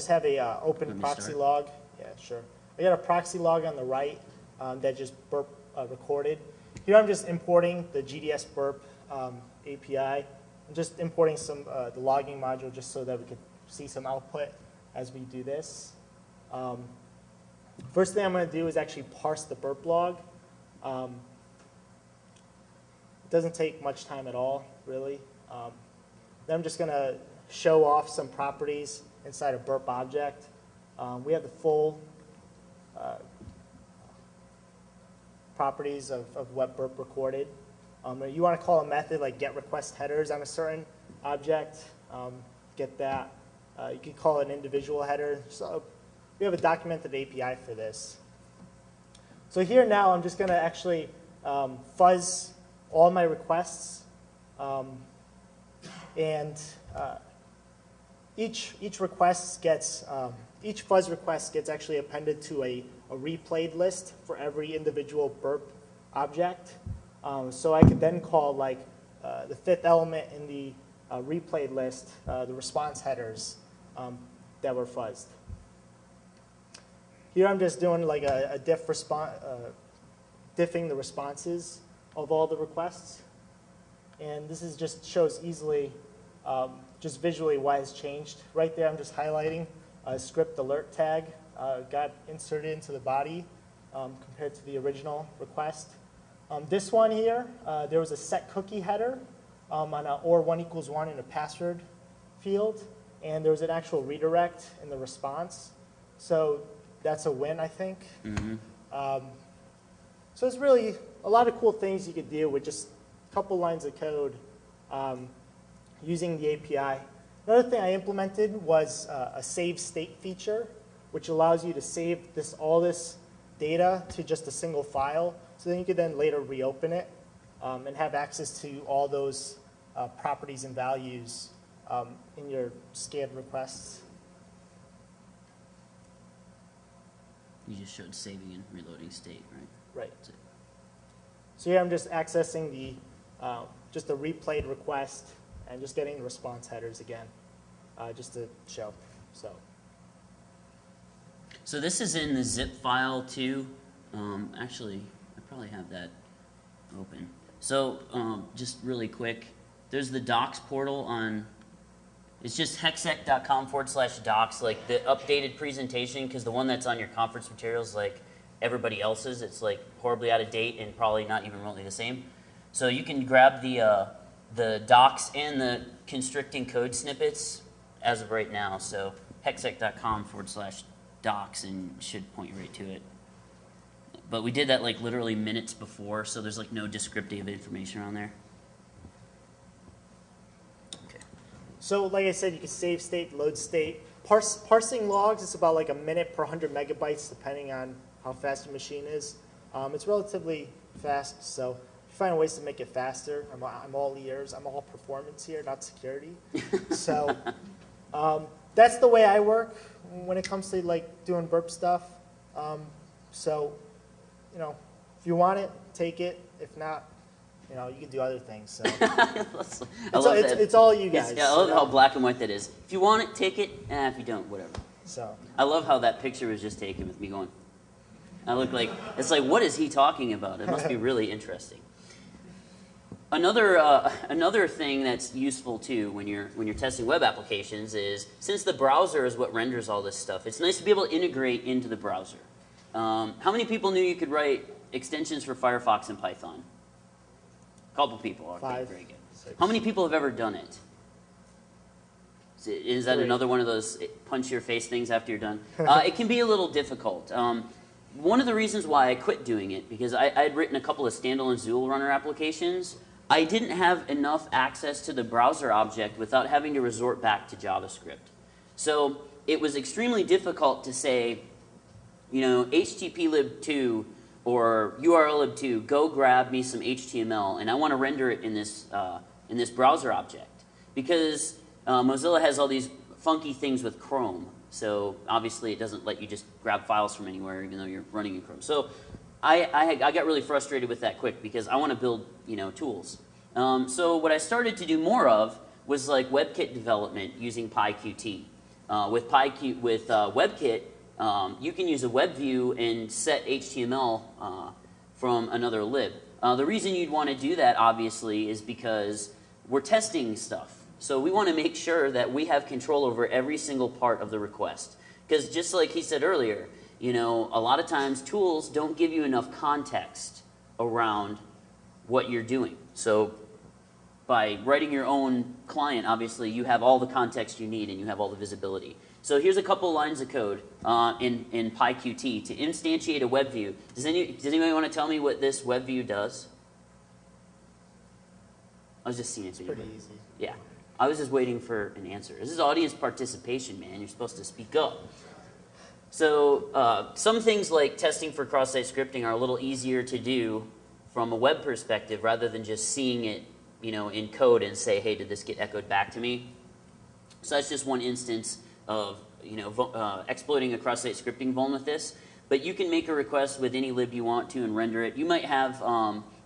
just have a open proxy log. Yeah, sure. I got a proxy log on the right that just burp recorded. Here I'm just importing the GDS burp API. I'm just importing some the logging module just so that we could see some output as we do this. First thing I'm going to do is actually parse the burp log. It doesn't take much time at all, really. Then I'm just going to show off some properties inside a burp object. We have the full properties of what burp recorded. You want to call a method like get request headers on a certain object, get that. You can call it an individual header. So we have a documented API for this. So here now I'm just going to actually fuzz all my requests, and each request gets each fuzz request gets actually appended to a replayed list for every individual burp object. So I could then call like the fifth element in the replayed list, the response headers that were fuzzed. Here I'm just doing like a diffing the responses of all the requests. And this is just shows easily, just visually why it's changed. Right there I'm just highlighting a script alert tag got inserted into the body compared to the original request. This one here, there was a set cookie header on a or 1 = 1 in a password field, and there was an actual redirect in the response. So that's a win, I think. Mm-hmm. So it's really a lot of cool things you could do with just a couple lines of code using the API. Another thing I implemented was a save state feature, which allows you to save all this data to just a single file. So then you could then later reopen it and have access to all those properties and values in your scanned requests. You just showed saving and reloading state, right? Right. So here I'm just accessing the just a replayed request and just getting the response headers again, just to show. So this is in the zip file too. Actually, I probably have that open. So just really quick, there's the docs portal on. It's just hexec.com/docs, like the updated presentation, because the one that's on your conference materials, like everybody else's, it's like horribly out of date and probably not even remotely the same. So you can grab the docs and the constricting code snippets as of right now. So hexec.com/docs and should point you right to it. But we did that like literally minutes before, so there's like no descriptive information on there. So like I said, you can save state, load state. Parsing logs is about like a minute per 100 megabytes, depending on how fast your machine is. It's relatively fast, so if you find ways to make it faster, I'm all ears. I'm all performance here, not security. So that's the way I work when it comes to like doing burp stuff. So, you know, if you want it, take it. If not, you know, you can do other things. So it's all you guys. Yeah, I love how black and white that is. If you want it, take it. If you don't, whatever. So I love how that picture was just taken with me going. I look like it's like, what is he talking about? It must be really interesting. Another thing that's useful too when you're testing web applications is, since the browser is what renders all this stuff, it's nice to be able to integrate into the browser. How many people knew you could write extensions for Firefox in Python? A couple people. Okay, 5, very good. 6. How many people have ever done it? Is that 3. another one of those punch your face things after you're done? It can be a little difficult. One of the reasons why I quit doing it, because I had written a couple of standalone Zool runner applications, I didn't have enough access to the browser object without having to resort back to JavaScript. So it was extremely difficult to say, you know, httplib2 or urllib2, go grab me some HTML, and I want to render it in this browser object, because Mozilla has all these funky things with Chrome. So obviously it doesn't let you just grab files from anywhere, even though you're running in Chrome. So I got really frustrated with that quick, because I want to build, you know, tools. So what I started to do more of was like WebKit development using PyQt. With WebKit, you can use a web view and set HTML from another lib. The reason you'd want to do that, obviously, is because we're testing stuff. So we want to make sure that we have control over every single part of the request. Because just like he said earlier, you know, a lot of times tools don't give you enough context around what you're doing. So by writing your own client, obviously, you have all the context you need and you have all the visibility. So here's a couple lines of code in PyQt to instantiate a web view. Does anybody want to tell me what this web view does? I was just seeing it. It's pretty easy. Yeah. I was just waiting for an answer. This is audience participation, man. You're supposed to speak up. So some things like testing for cross-site scripting are a little easier to do from a web perspective rather than just seeing it, you know, in code and say, hey, did this get echoed back to me? So that's just one instance of, you know, exploiting a cross-site scripting vuln with this. But you can make a request with any lib you want to and render it. You might have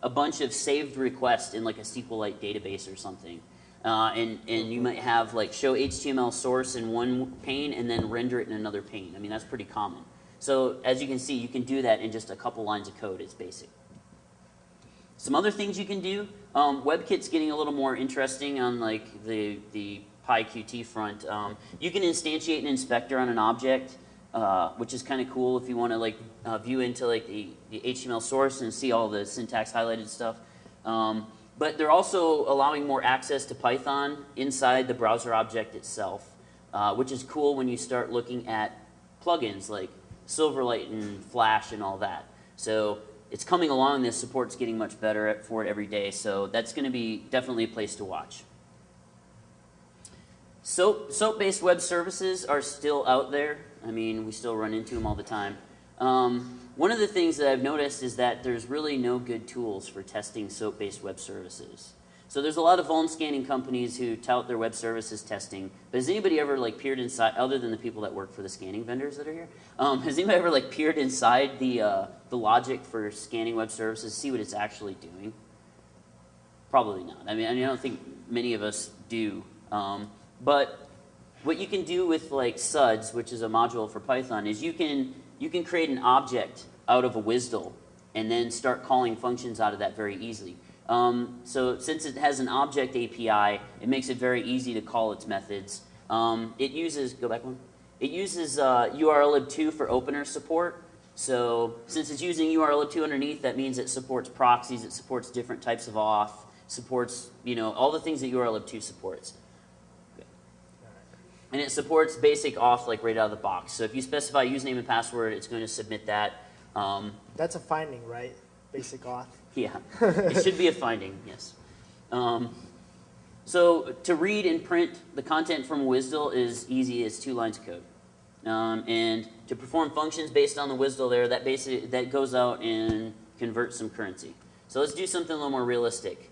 a bunch of saved requests in like a SQLite database or something. And you might have like show HTML source in one pane and then render it in another pane. I mean, that's pretty common. So as you can see, you can do that in just a couple lines of code. It's basic. Some other things you can do. WebKit's getting a little more interesting on like the PyQt front. You can instantiate an inspector on an object, which is kind of cool if you want to like view into like the HTML source and see all the syntax highlighted stuff. But they're also allowing more access to Python inside the browser object itself, which is cool when you start looking at plugins like Silverlight and Flash and all that. So it's coming along. This support's getting much better for it every day. So that's going to be definitely a place to watch. SOAP-based web services are still out there. I mean, we still run into them all the time. One of the things that I've noticed is that there's really no good tools for testing SOAP-based web services. So there's a lot of vuln scanning companies who tout their web services testing, but has anybody ever like peered inside, other than the people that work for the scanning vendors that are here, has anybody ever like peered inside the logic for scanning web services to see what it's actually doing? Probably not. I mean, I don't think many of us do. But what you can do with like suds, which is a module for Python, is you can create an object out of a WSDL and then start calling functions out of that very easily. So since it has an object API, it makes it very easy to call its methods. It uses, go back one. It uses URLib2 for opener support. So since it's using URLib2 underneath, that means it supports proxies, it supports different types of auth, supports, you know, all the things that URLib2 supports. And it supports basic auth like right out of the box. So if you specify username and password, it's going to submit that. That's a finding, right? Basic auth. Yeah, it should be a finding, yes. So to read and print the content from WSDL is easy as 2 lines of code. And to perform functions based on the WSDL there, that goes out and converts some currency. So let's do something a little more realistic.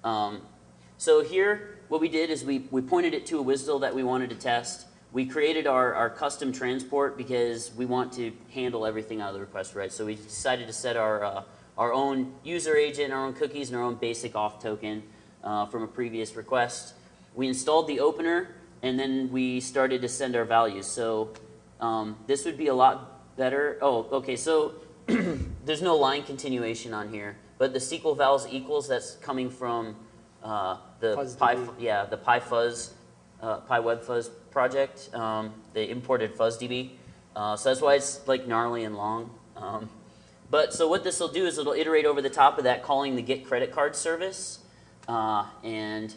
So here, what we did is we pointed it to a WSDL that we wanted to test. We created our custom transport because we want to handle everything out of the request, right? So we decided to set our own user agent, our own cookies, and our own basic auth token from a previous request. We installed the opener, and then we started to send our values. So this would be a lot better. Oh, okay, so there's no line continuation on here, but the SQL vals equals that's coming from the PyFuzz, PyWebFuzz project, the imported FuzzDB. So that's why it's like gnarly and long. But so what this will do is it'll iterate over the top of that, calling the get credit card service, and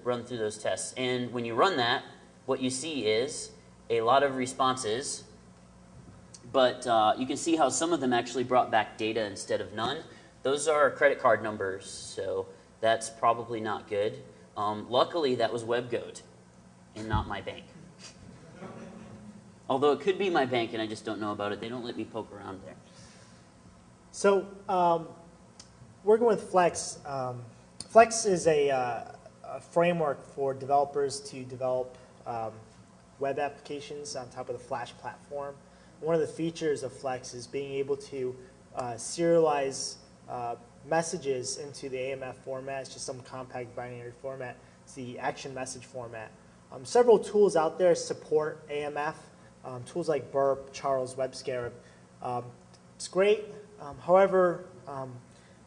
run through those tests. And when you run that, what you see is a lot of responses. But you can see how some of them actually brought back data instead of none. Those are credit card numbers, so that's probably not good. Luckily, that was WebGoat and not my bank. Although it could be my bank and I just don't know about it. They don't let me poke around there. So working with Flex, Flex is a framework for developers to develop web applications on top of the Flash platform. One of the features of Flex is being able to serialize messages into the AMF format. It's just some compact binary format. It's the action message format. Several tools out there support AMF, tools like Burp, Charles, WebScarab. It's great. However,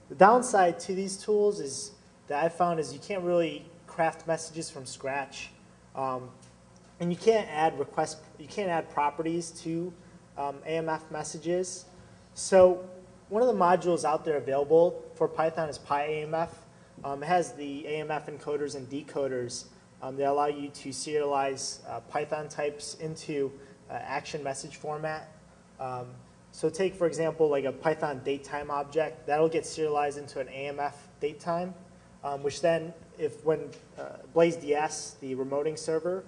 the downside to these tools is that I found is you can't really craft messages from scratch, and you can't add properties to AMF messages. So one of the modules out there available for Python is PyAMF. It has the AMF encoders and decoders that allow you to serialize Python types into action message format. So take, for example, like a Python datetime object. That'll get serialized into an AMF datetime, which then, when BlazeDS, the remoting server,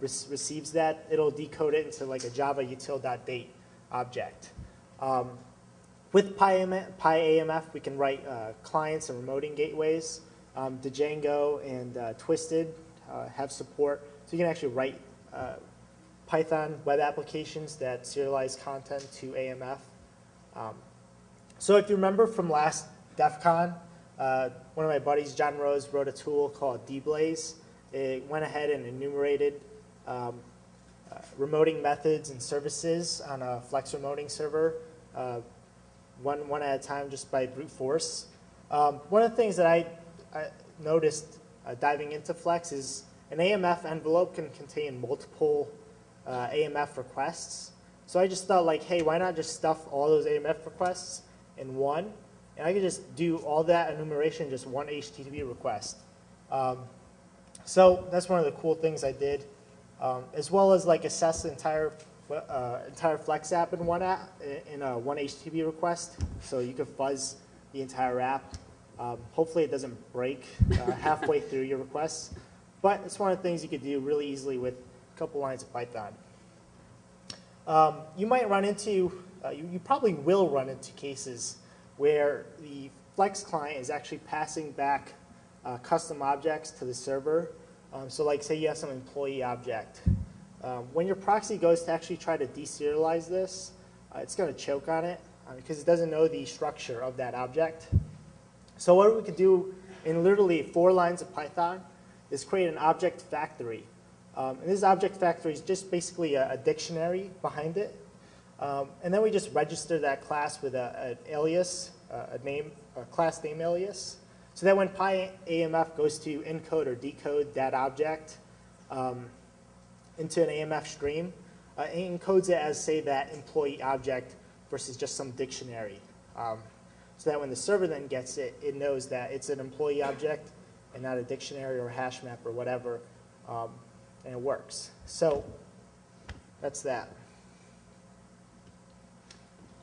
receives that, it'll decode it into like a Java util.date object. With PyAMF, we can write clients and remoting gateways. Django and Twisted have support, so you can actually write Python web applications that serialize content to AMF. So if you remember from last DEF CON, one of my buddies, John Rose, wrote a tool called dblaze. It went ahead and enumerated remoting methods and services on a Flex remoting server, one at a time, just by brute force. One of the things that I noticed diving into Flex is an AMF envelope can contain multiple AMF requests. So I just thought, like, hey, why not just stuff all those AMF requests in one? And I could just do all that enumeration in just one HTTP request. So that's one of the cool things I did, as well as like assess the entire Flex app in one one HTTP request. So you could fuzz the entire app. Hopefully it doesn't break halfway through your requests. But it's one of the things you could do really easily with a couple lines of Python. You might run into, you probably will run into cases where the Flex client is actually passing back custom objects to the server. So like say you have some employee object. When your proxy goes to actually try to deserialize this, it's going to choke on it because it doesn't know the structure of that object. So what we could do in literally 4 lines of Python is create an object factory. And this object factory is just basically a dictionary behind it. And then we just register that class with an alias, a class name alias, so that when PyAMF goes to encode or decode that object into an AMF stream, it encodes it as, say, that employee object versus just some dictionary. So that when the server then gets it, it knows that it's an employee object and not a dictionary or a hash map or whatever, and it works. So that's that.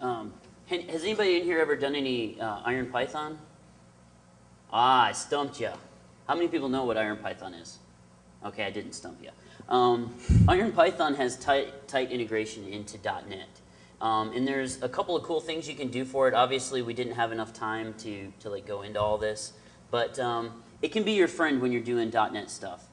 Has anybody in here ever done any Iron Python? Ah, I stumped you. How many people know what Iron Python is? Okay, I didn't stump you. Iron Python has tight integration into .NET. And there's a couple of cool things you can do for it. Obviously, we didn't have enough time to like go into all this, but it can be your friend when you're doing .NET stuff.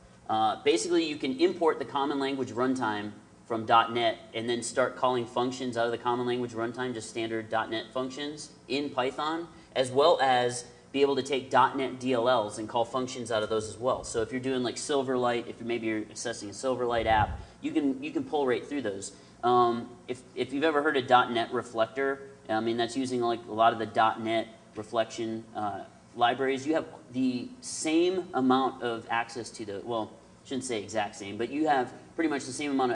Basically, you can import the common language runtime from .NET and then start calling functions out of the common language runtime, just standard .NET functions in Python, as well as be able to take .NET DLLs and call functions out of those as well. So if you're doing like Silverlight, if maybe you're accessing a Silverlight app, you can pull right through those. If you've ever heard of .NET Reflector, I mean that's using like a lot of the .NET reflection libraries. You have the same amount of access to the, well, I shouldn't say exact same, but you have pretty much the same amount of